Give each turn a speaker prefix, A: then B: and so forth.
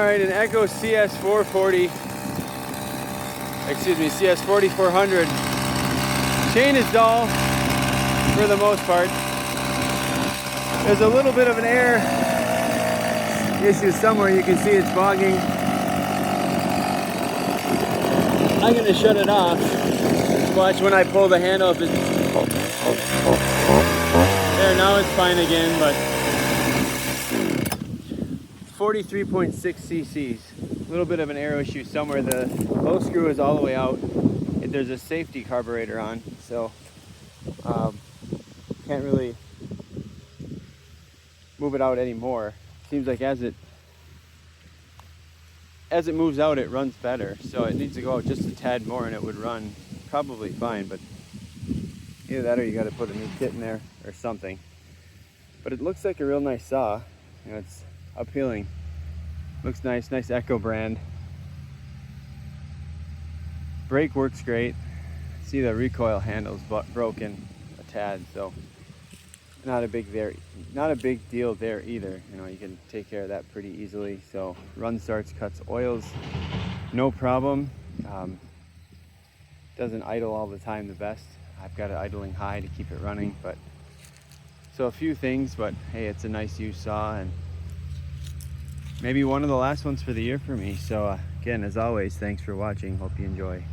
A: right, an Echo CS440, excuse me, CS4400. Chain is dull for the most part. There's a little bit of an air issue somewhere. You can see it's bogging. I'm gonna shut it off. Watch when I pull the handle up. There, now it's fine again, but 43.6 cc's. A little bit of an air issue somewhere. The low screw is all the way out. There's a safety carburetor on, so can't really move it out anymore. Seems like as it moves out, it runs better. So it needs to go out just a tad more and it would run probably fine, but either that or you got to put a new kit in there or something. But it looks like a real nice saw. You know, it's appealing. Looks nice, nice Echo brand. Brake works great. See the recoil handle's broken a tad, so not a big deal there either. You know, you can take care of that pretty easily. So run, starts, cuts, oils, no problem. Doesn't idle all the time the best. I've got it idling high to keep it running, but so a few things, but hey, it's a nice use saw and maybe one of the last ones for the year for me. So again, as always, thanks for watching. Hope you enjoy.